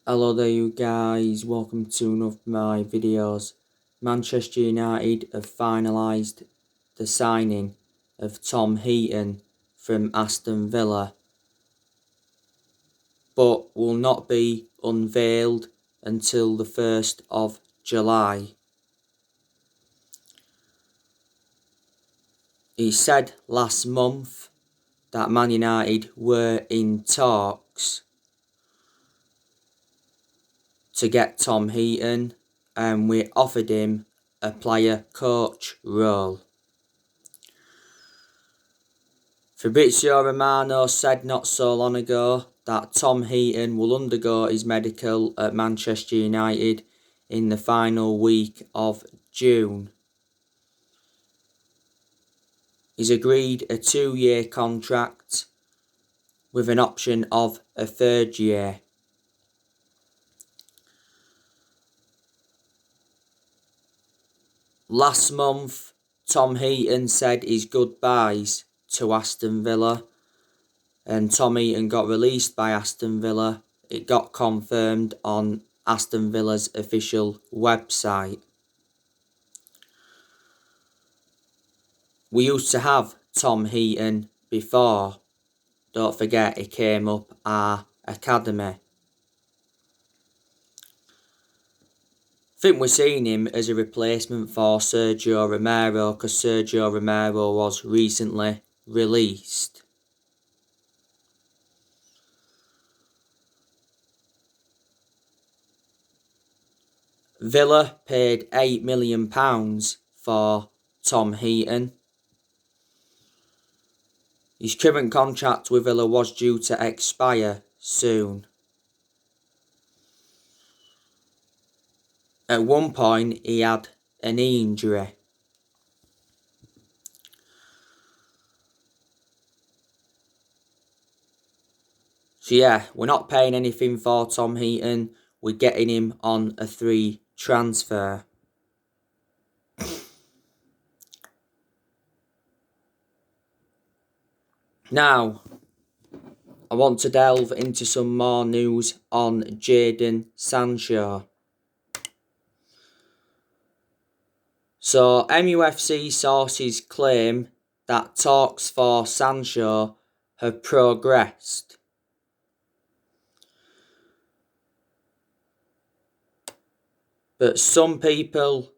Hello there you guys, welcome to one of my videos. Manchester United have finalised the signing of Tom Heaton from Aston Villa, but will not be unveiled until the 1st of July. He said last month that Man United were in talks to get Tom Heaton, and we offered him a player coach role. Fabrizio Romano said not so long ago that Tom Heaton will undergo his medical at Manchester United in the final week of June. He's agreed a 2-year contract with an option of a 3rd year. Last month, Tom Heaton said his goodbyes to Aston Villa, and Tom Heaton got released by Aston Villa. It got confirmed on Aston Villa's official website. We used to have Tom Heaton before. Don't forget, he came up our academy. I think we're seeing him as a replacement for Sergio Romero, because Sergio Romero was recently released. Villa paid £8 million for Tom Heaton. His current contract with Villa was due to expire soon. At one point, he had a knee injury. So yeah, we're not paying anything for Tom Heaton. We're getting him on a 3 transfer. Now, I want to delve into some more news on Jadon Sancho. So, MUFC sources claim that talks for Sancho have progressed. But some people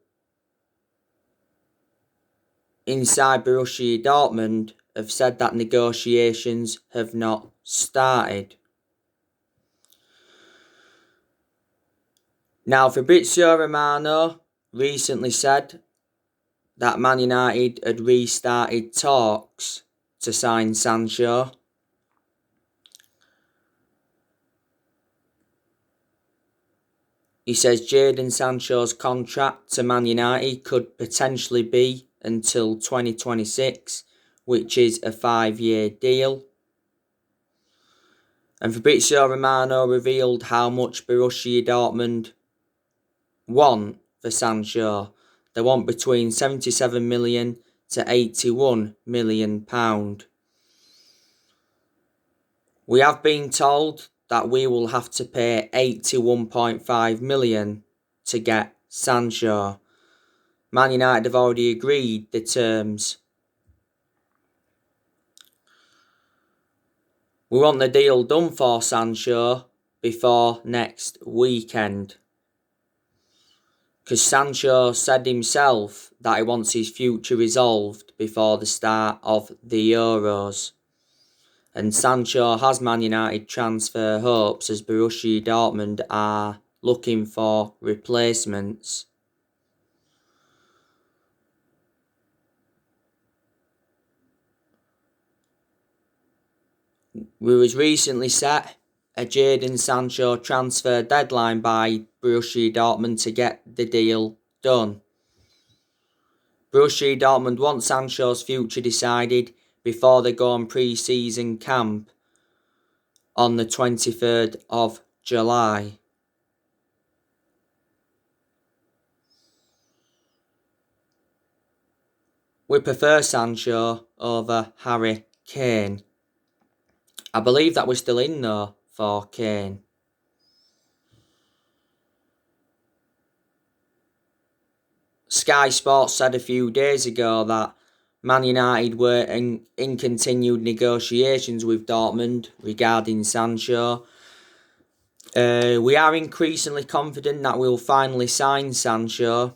inside Borussia Dortmund have said that negotiations have not started. Now, Fabrizio Romano recently said that Man United had restarted talks to sign Sancho. He says Jadon Sancho's contract to Man United could potentially be until 2026, which is a 5-year deal. And Fabrizio Romano revealed how much Borussia Dortmund want for Sancho. They want between 77 million to 81 million pound. We have been told that we will have to pay 81.5 million to get Sancho. Man United have already agreed the terms. We want the deal done for Sancho before next weekend, because Sancho said himself that he wants his future resolved before the start of the Euros. And Sancho has Man United transfer hopes, as Borussia Dortmund are looking for replacements. We was recently set a Jadon Sancho transfer deadline by Borussia Dortmund to get the deal done. Borussia Dortmund want Sancho's future decided before they go on pre-season camp on the 23rd of July. We prefer Sancho over Harry Kane. I believe that we're still in though for Kane. Sky Sports said a few days ago that Man United were in continued negotiations with Dortmund regarding Sancho. We are increasingly confident that we'll finally sign Sancho.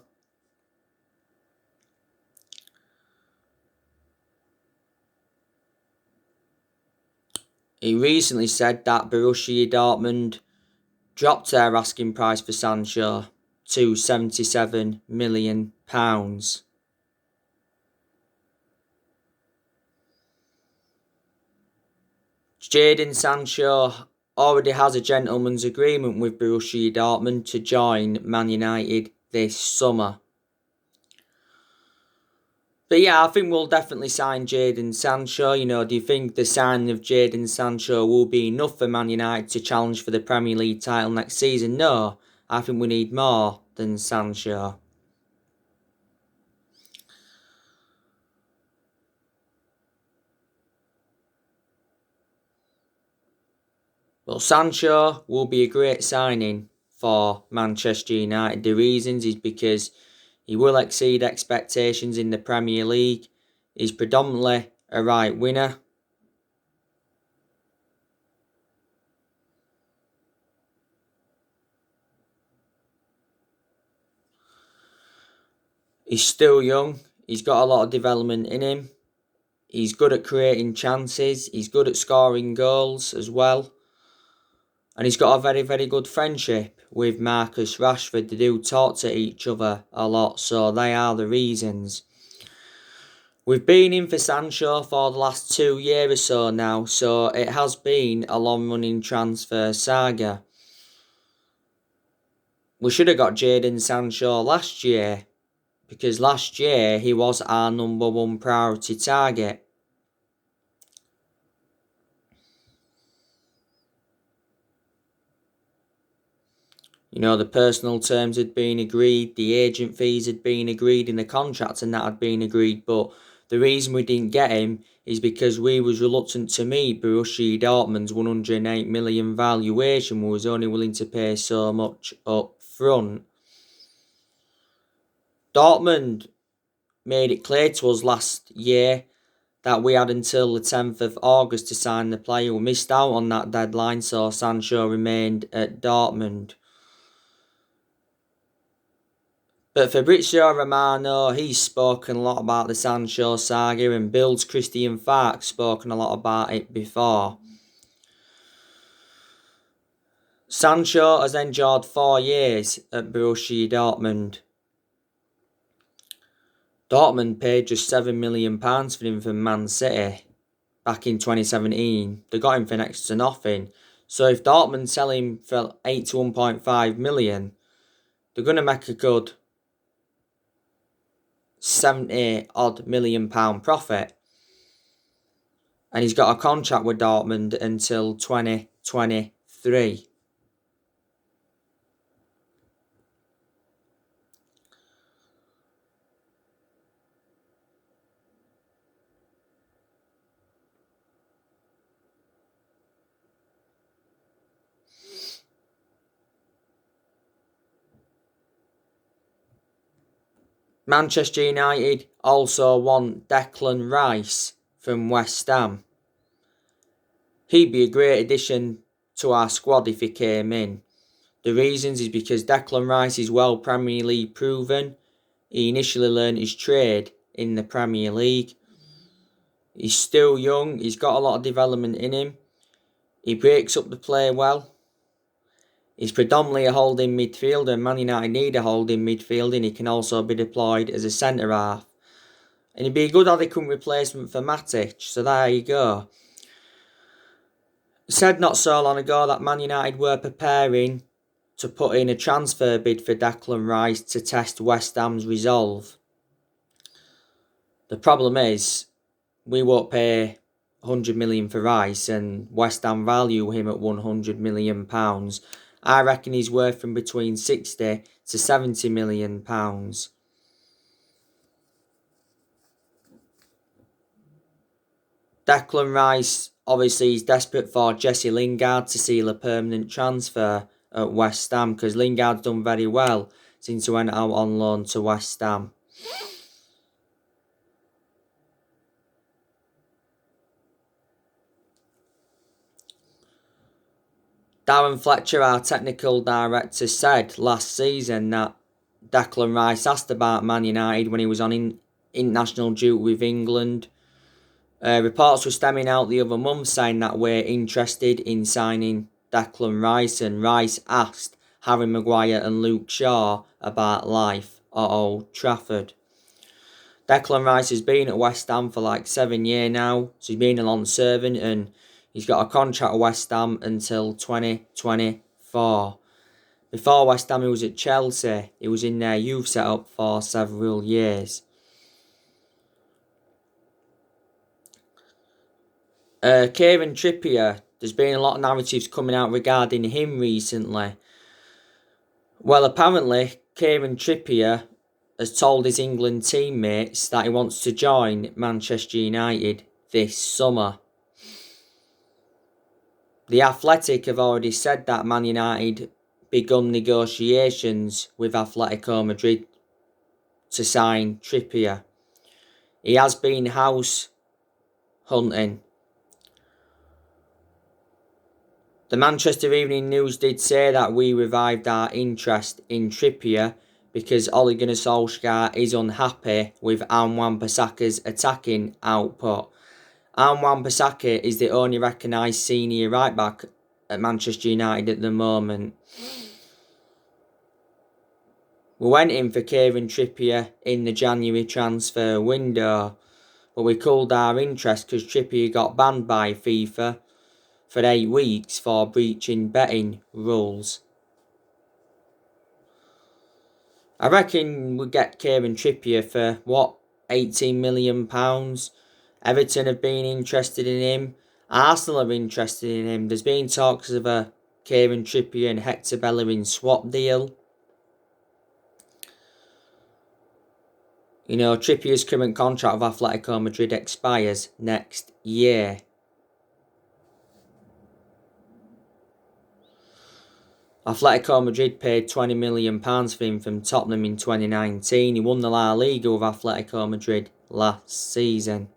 He recently said that Borussia Dortmund dropped their asking price for Sancho to £77 million. Jadon Sancho already has a gentleman's agreement with Borussia Dortmund to join Man United this summer. But yeah, I think we'll definitely sign Jadon Sancho. Do you think the signing of Jadon Sancho will be enough for Man United to challenge for the Premier League title next season? No, I think we need more than Sancho. Well, Sancho will be a great signing for Manchester United. The reasons is because he will exceed expectations in the Premier League. He's predominantly a right winger. He's still young. He's got a lot of development in him. He's good at creating chances. He's good at scoring goals as well. And he's got a very, very good friendship with Marcus Rashford. They do talk to each other a lot, so they are the reasons. We've been in for Sancho for the last 2 years or so now, so it has been a long-running transfer saga. We should have got Jadon Sancho last year, because last year he was our number one priority target. The personal terms had been agreed, the agent fees had been agreed, and the contract and that had been agreed, but the reason we didn't get him is because we was reluctant to meet Borussia Dortmund's 108 million valuation. We was only willing to pay so much up front. Dortmund made it clear to us last year that we had until the 10th of August to sign the player. We missed out on that deadline, so Sancho remained at Dortmund. But Fabrizio Romano, he's spoken a lot about the Sancho saga, and Bill's Christian Falk's spoken a lot about it before. Sancho has endured 4 years at Borussia Dortmund. Dortmund paid just £7 million for him from Man City back in 2017. They got him for next to nothing. So if Dortmund sell him for 81.5 million, they're going to make a good £70 million profit. And he's got a contract with Dortmund until 2023. Manchester United also want Declan Rice from West Ham. He'd be a great addition to our squad if he came in. The reasons is because Declan Rice is well Premier League proven. He initially learned his trade in the Premier League. He's still young. He's got a lot of development in him. He breaks up the play well. He's predominantly a holding midfielder. Man United need a holding midfielder, and he can also be deployed as a centre-half. And he'd be a good adequate replacement for Matic. So there you go. Said not so long ago that Man United were preparing to put in a transfer bid for Declan Rice to test West Ham's resolve. The problem is, we won't pay 100 million for Rice, and West Ham value him at 100 million pounds. I reckon he's worth from between 60 to 70 million pounds. Declan Rice obviously is desperate for Jesse Lingard to seal a permanent transfer at West Ham, because Lingard's done very well since he went out on loan to West Ham. Darren Fletcher, our technical director, said last season that Declan Rice asked about Man United when he was on international duty with England. Reports were stemming out the other month saying that we're interested in signing Declan Rice, and Rice asked Harry Maguire and Luke Shaw about life at Old Trafford. Declan Rice has been at West Ham for like 7 years now, so he's been a long servant and he's got a contract at West Ham until 2024. Before West Ham, he was at Chelsea. He was in their youth setup for several years. Kieran Trippier, there's been a lot of narratives coming out regarding him recently. Well, apparently, Kieran Trippier has told his England teammates that he wants to join Manchester United this summer. The Athletic have already said that Man United begun negotiations with Atletico Madrid to sign Trippier. He has been house hunting. The Manchester Evening News did say that we revived our interest in Trippier because Ole Gunnar Solskjaer is unhappy with Wan-Bissaka's attacking output. Wan-Bissaka is the only recognised senior right back at Manchester United at the moment. We went in for Kieran Trippier in the January transfer window, but we cooled our interest because Trippier got banned by FIFA for 8 weeks for breaching betting rules. I reckon we'll get Kieran Trippier for, £18 million? Everton have been interested in him. Arsenal are interested in him. There's been talks of a Kieran Trippier and Hector Bellerin swap deal. You know, Trippier's current contract with Atletico Madrid expires next year. Atletico Madrid paid £20 million for him from Tottenham in 2019. He won the La Liga with Atletico Madrid last season.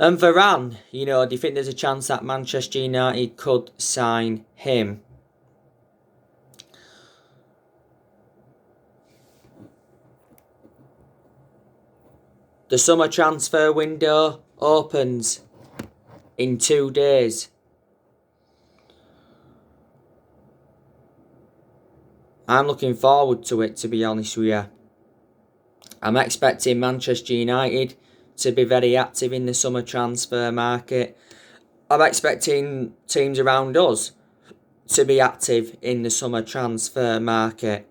And Varane, do you think there's a chance that Manchester United could sign him? The summer transfer window opens in 2 days. I'm looking forward to it, to be honest with you. I'm expecting Manchester United to be very active in the summer transfer market. I'm expecting teams around us to be active in the summer transfer market.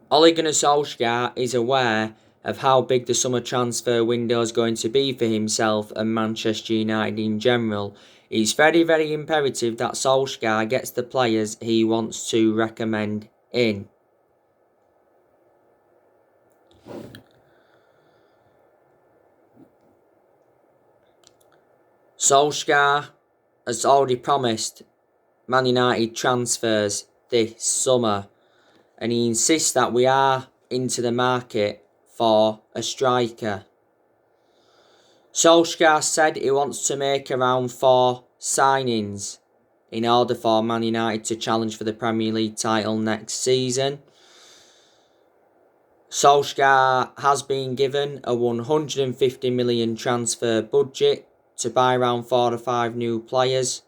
Ole Gunnar Solskjaer is aware of how big the summer transfer window is going to be for himself and Manchester United in general. It's very, very imperative that Solskjaer gets the players he wants to recommend in. Solskjaer has already promised Man United transfers this summer, and he insists that we are into the market for a striker. Solskjaer said he wants to make around 4 signings in order for Man United to challenge for the Premier League title next season. Solskjaer has been given a £150 million transfer budget to buy around 4 or 5 new players.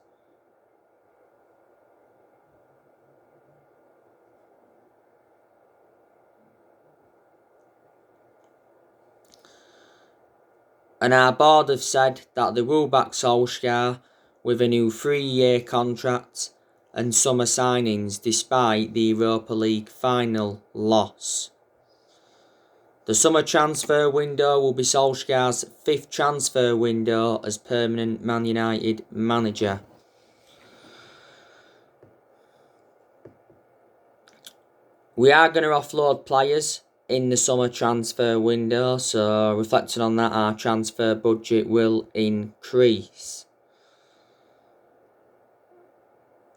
And our board have said that they will back Solskjaer with a new 3-year contract and summer signings despite the Europa League final loss. The summer transfer window will be Solskjaer's 5th transfer window as permanent Man United manager. We are going to offload players in the summer transfer window, so reflecting on that, our transfer budget will increase.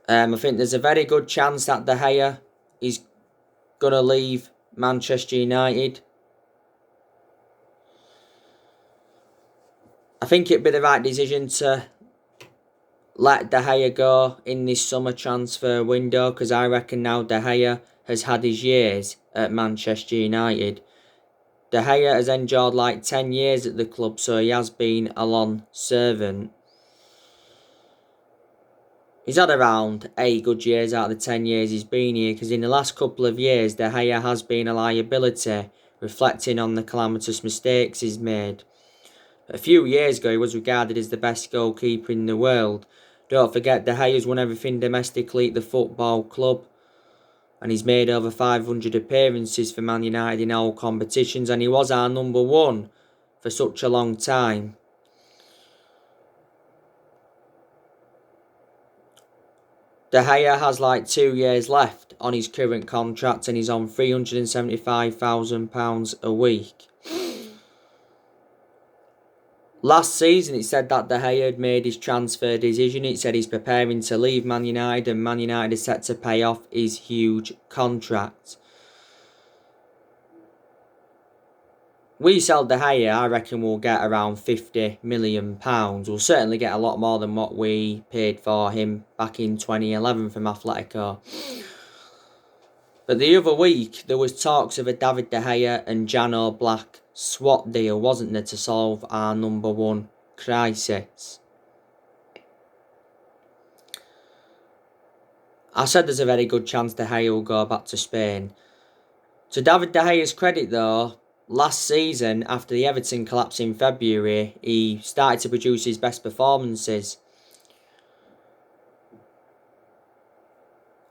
I think there's a very good chance that De Gea is going to leave Manchester United. I think it'd be the right decision to let De Gea go in this summer transfer window, because I reckon now De Gea has had his years at Manchester United. De Gea has endured like 10 years at the club, so he has been a long servant. He's had around 8 good years out of the 10 years he's been here, because in the last couple of years De Gea has been a liability, reflecting on the calamitous mistakes he's made. A few years ago he was regarded as the best goalkeeper in the world. Don't forget De Gea's won everything domestically at the football club, and he's made over 500 appearances for Man United in all competitions, and he was our number one for such a long time. De Gea has like 2 years left on his current contract, and he's on £375,000 a week. Last season, it said that De Gea had made his transfer decision. It said he's preparing to leave Man United, and Man United is set to pay off his huge contract. We sell De Gea, I reckon we'll get around £50 million. We'll certainly get a lot more than what we paid for him back in 2011 from Atletico. But the other week, there was talks of a David De Gea and Jan Oblak swap deal, wasn't there, to solve our number one crisis. I said there's a very good chance De Gea will go back to Spain. To David De Gea's credit though, last season, after the Everton collapse in February, he started to produce his best performances.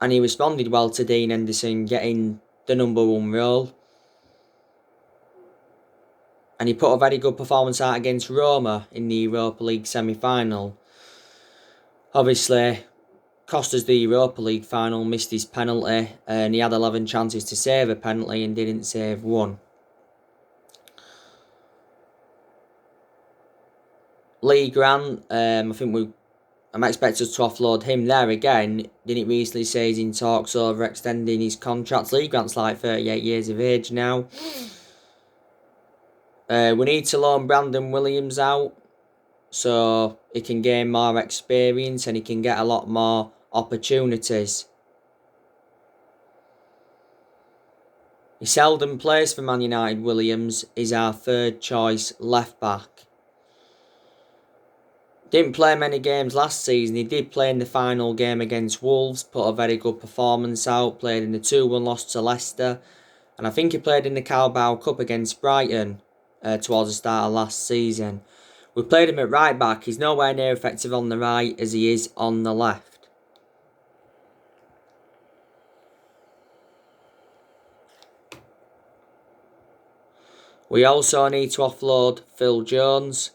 And he responded well to Dean Henderson getting the number one role. And he put a very good performance out against Roma in the Europa League semi-final. Obviously, cost us the Europa League final, missed his penalty, and he had 11 chances to save a penalty and didn't save one. Lee Grant, I'm expected to offload him there again. Didn't recently say he's in talks over extending his contract. Lee Grant's like 38 years of age now. We need to loan Brandon Williams out so he can gain more experience and he can get a lot more opportunities. He seldom plays for Man United. Williams is our third choice left back. Didn't play many games last season. He did play in the final game against Wolves, put a very good performance out, played in the 2-1 loss to Leicester, and I think he played in the Carabao Cup against Brighton towards the start of last season. We played him at right back. He's nowhere near effective on the right as he is on the left. We also need to offload Phil Jones,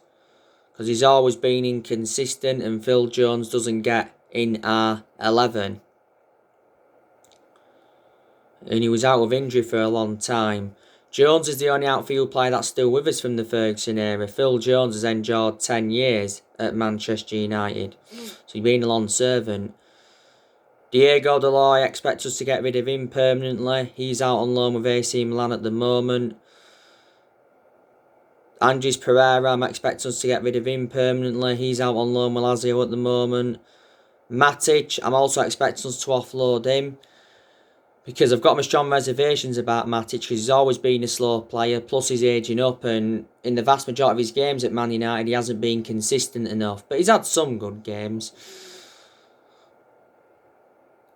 because he's always been inconsistent and Phil Jones doesn't get in our 11. And he was out of injury for a long time. Jones is the only outfield player that's still with us from the Ferguson era. Phil Jones has endured 10 years at Manchester United, so he's been a long servant. Diego Dalot, I expect us to get rid of him permanently. He's out on loan with AC Milan at the moment. Andres Pereira, I'm expecting us to get rid of him permanently. He's out on loan with Lazio at the moment. Matic, I'm also expecting us to offload him, because I've got my strong reservations about Matic, because he's always been a slow player, plus he's ageing up, and in the vast majority of his games at Man United he hasn't been consistent enough, but he's had some good games.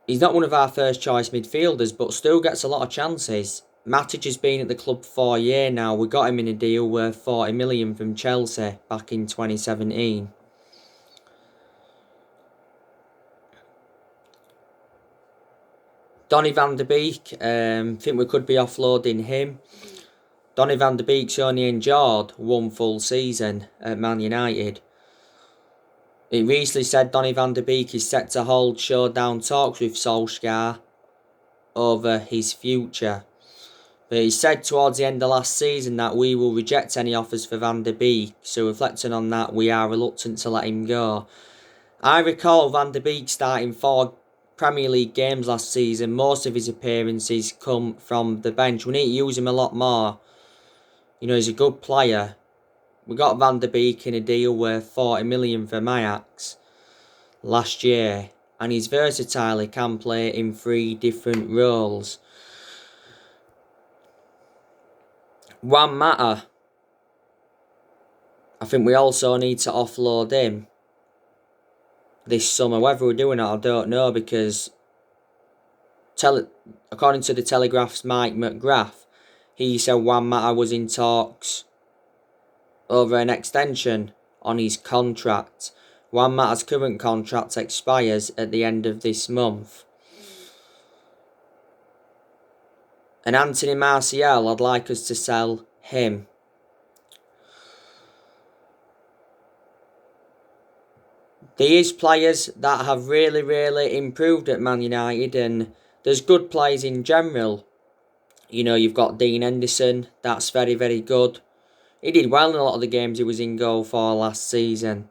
He's not one of our first choice midfielders, but still gets a lot of chances. Matic has been at the club for a year now. We got him in a deal worth 40 million from Chelsea back in 2017. Donny van de Beek, think we could be offloading him. Donny van de Beek's only endured one full season at Man United. It recently said Donny van de Beek is set to hold showdown talks with Solskjaer over his future. But he said towards the end of last season that we will reject any offers for Van de Beek, so reflecting on that, we are reluctant to let him go. I recall Van de Beek starting 4 Premier League games last season, most of his appearances come from the bench. We need to use him a lot more. You know, he's a good player. We got Van der Beek in a deal worth 40 million from Ajax last year, and he's versatile. He can play in 3 different roles. Juan Mata, I think we also need to offload him this summer. Whether we're doing it, I don't know, because according to the Telegraph's Mike McGrath, he said Juan Mata was in talks over an extension on his contract. Juan Mata's current contract expires at the end of this month. And Anthony Martial, I'd like us to sell him. There is players that have really improved at Man United, and there's good players in general. You know, you've got Dean Henderson, that's very good. He did well in a lot of the games he was in goal for last season.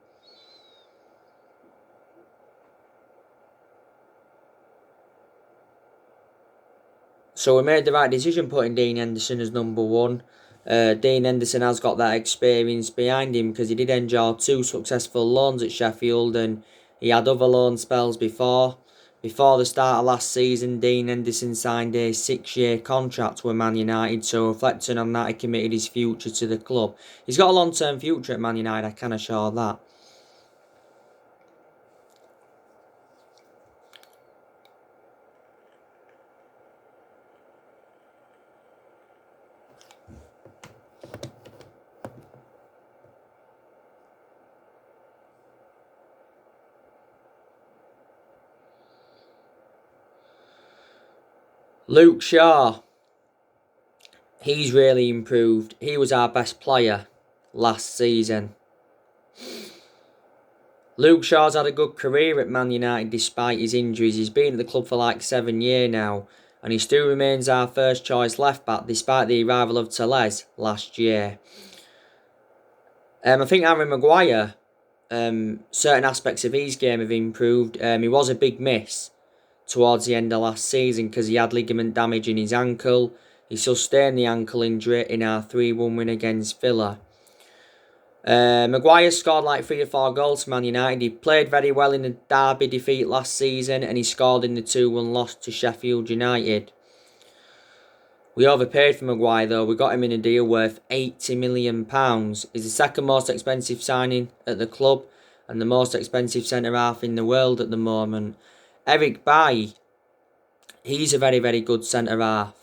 So we made the right decision putting Dean Henderson as number 1. Dean Henderson has got that experience behind him, because he did enjoy 2 successful loans at Sheffield, and he had other loan spells before. Before the start of last season, Dean Henderson signed a 6-year contract with Man United, so reflecting on that, he committed his future to the club. He's got a long-term future at Man United, I can assure that. Luke Shaw, he's really improved. He was our best player last season. Luke Shaw's had a good career at Man United despite his injuries. He's been at the club for like 7 years now, and he still remains our first choice left back despite the arrival of Tellez last year. I think Harry Maguire, certain aspects of his game have improved. He was a big miss towards the end of last season because he had ligament damage in his ankle. He sustained the ankle injury in our 3-1 win against Villa. Maguire scored like 3 or 4 goals for Man United. He played very well in the Derby defeat last season, and he scored in the 2-1 loss to Sheffield United. We overpaid for Maguire though. We got him in a deal worth £80 million. He's the second most expensive signing at the club and the most expensive centre-half in the world at the moment. Eric Bailly, he's a very good centre-half.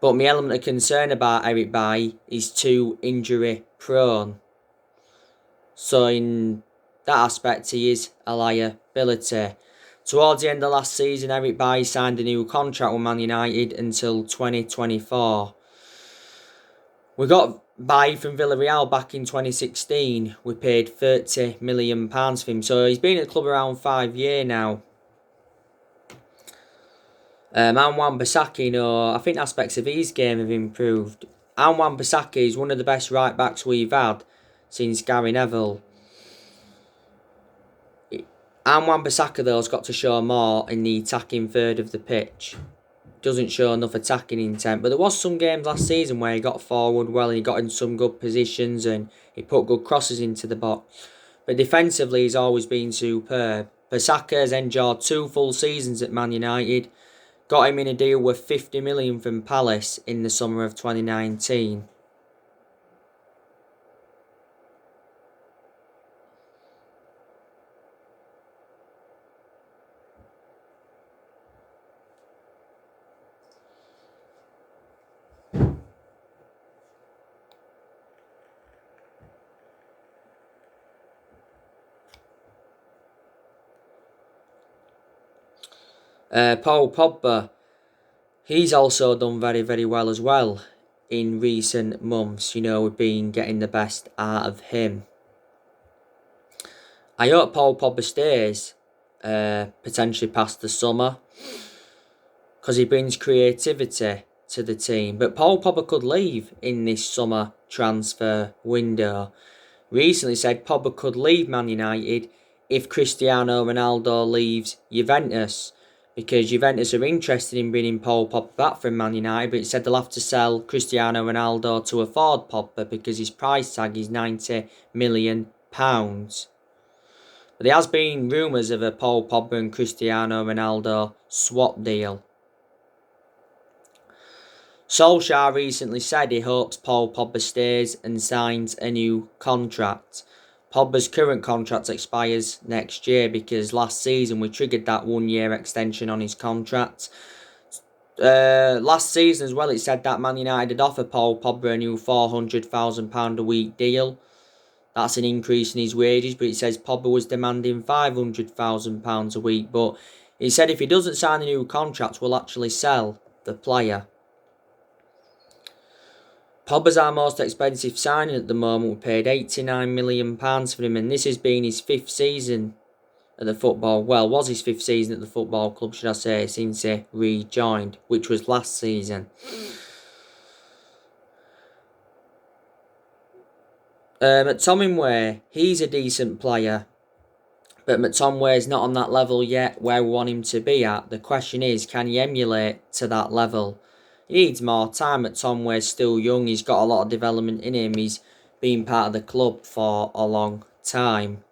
But my element of concern about Eric Bailly is too injury prone. So in that aspect, he is a liability. Towards the end of last season, Eric Bailly signed a new contract with Man United until 2024. We got Bailly from Villarreal back in 2016. We paid £30 million for him. So he's been at the club around 5 years now. Anwan Bissaka, I think aspects of his game have improved. Anwan Bissaka is one of the best right backs we've had since Gary Neville. Anwan Bissaka though has got to show more in the attacking third of the pitch. Doesn't show enough attacking intent, but there was some games last season where he got forward well and he got in some good positions and he put good crosses into the box. But defensively he's always been superb. Bissaka has enjoyed 2 full seasons at Man United. Got him in a deal worth £50 million from Palace in the summer of 2019. Paul Pogba, he's also done very well as well in recent months. We've been getting the best out of him. I hope Paul Pogba stays potentially past the summer because he brings creativity to the team. But Paul Pogba could leave in this summer transfer window. recently said Pogba could leave Man United if Cristiano Ronaldo leaves Juventus, because Juventus are interested in bringing Paul Pogba back from Man United, but it said they'll have to sell Cristiano Ronaldo to afford Pogba because his price tag is £90 million. But there has been rumours of a Paul Pogba and Cristiano Ronaldo swap deal. Solskjaer recently said he hopes Paul Pogba stays and signs a new contract. Pogba's current contract expires next year because last season we triggered that 1 year extension on his contract. Last season as well, it said that Man United had offered Paul Pogba a new £400,000 a week deal. That's an increase in his wages, but it says Pogba was demanding £500,000 a week. But he said if he doesn't sign a new contract, we'll actually sell the player. Pogba's our most expensive signing at the moment. We paid £89 million for him, and this has been his 5th season at the football. Well, was his 5th season at the football club, should I say, since he rejoined, which was last season. McTominay, he's a decent player, but McTominay's not on that level yet where we want him to be at. The question is, can he emulate to that level? He needs more time. McTominay's still young. He's got a lot of development in him. He's been part of the club for a long time.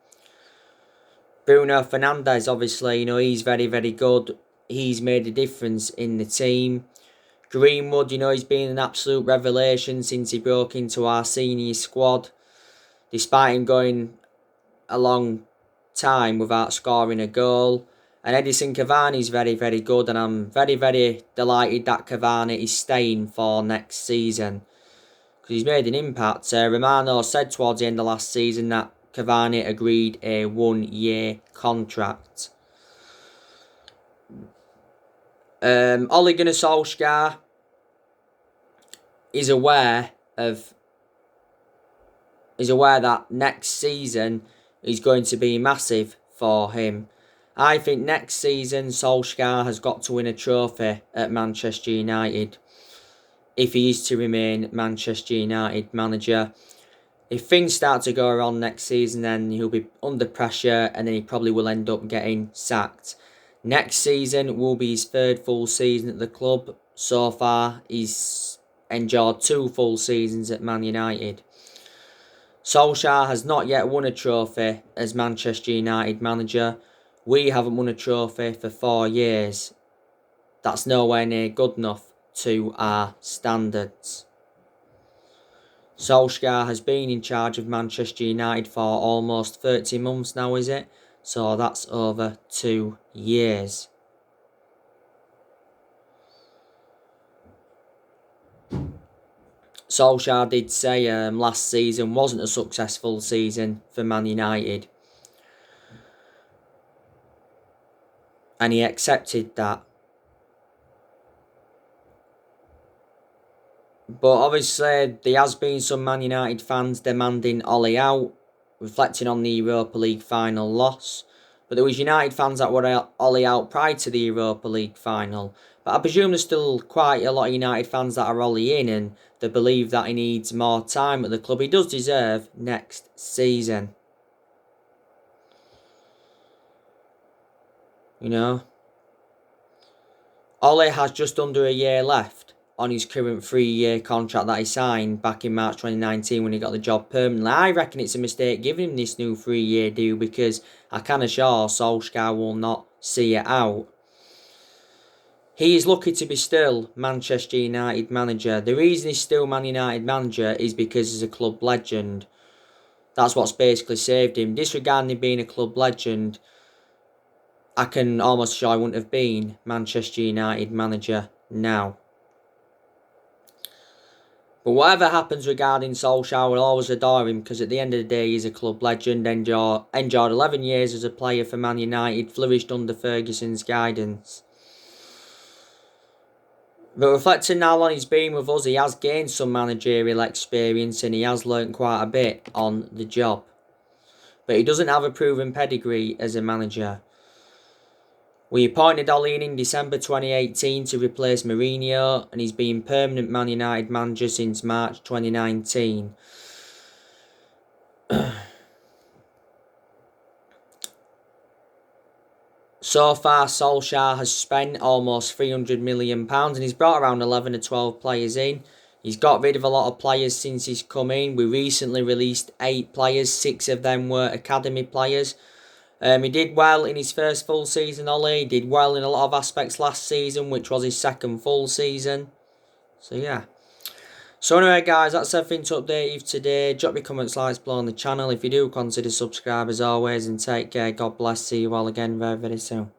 Bruno Fernandes, obviously, he's very, very good. He's made a difference in the team. Greenwood, he's been an absolute revelation since he broke into our senior squad. Despite him going a long time without scoring a goal. And Edison Cavani's very, very good, and I'm very, very delighted that Cavani is staying for next season because he's made an impact. Romano said towards the end of last season that Cavani agreed a 1 year contract. Ole Gunnar Solskjaer is aware that next season is going to be massive for him. I think next season Solskjaer has got to win a trophy at Manchester United if he is to remain Manchester United manager. If things start to go wrong next season, then he'll be under pressure and then he probably will end up getting sacked. Next season will be his 3rd full season at the club. So far, he's enjoyed 2 full seasons at Man United. Solskjaer has not yet won a trophy as Manchester United manager. We haven't won a trophy for 4 years. That's nowhere near good enough to our standards. Solskjaer has been in charge of Manchester United for almost 30 months now, is it? So that's over 2 years. Solskjaer did say last season wasn't a successful season for Man United. And he accepted that. But obviously, there has been some Man United fans demanding Ole out, reflecting on the Europa League final loss. But there was United fans that were Ole out prior to the Europa League final. But I presume there's still quite a lot of United fans that are Ole in and they believe that he needs more time at the club. He does deserve next season. Ole has just under a year left on his current 3-year contract that he signed back in March 2019 when he got the job permanently. I reckon it's a mistake giving him this new 3-year deal because I can assure Solskjaer will not see it out. He is lucky to be still Manchester United manager. The reason he's still Man United manager is because he's a club legend. That's what's basically saved him. Disregarding him being a club legend, I can almost assure I wouldn't have been Manchester United manager now. But whatever happens regarding Solskjaer, we'll always adore him because at the end of the day, he's a club legend. Enjoyed 11 years as a player for Man United, flourished under Ferguson's guidance. But reflecting how long he's been with us, he has gained some managerial experience and he has learnt quite a bit on the job. But he doesn't have a proven pedigree as a manager. We appointed Ole in December 2018 to replace Mourinho, and he's been permanent Man United manager since March 2019. So far, Solskjaer has spent almost £300 million and he's brought around 11 or 12 players in. He's got rid of a lot of players since he's come in. We recently released 8 players, 6 of them were academy players. He did well in his first full season, Ollie. He did well in a lot of aspects last season, which was his second full season. So yeah. So anyway guys, that's everything to update you today. Drop your comments, likes below on the channel. If you do, consider subscribe as always, and take care. God bless. See you all again very, very soon.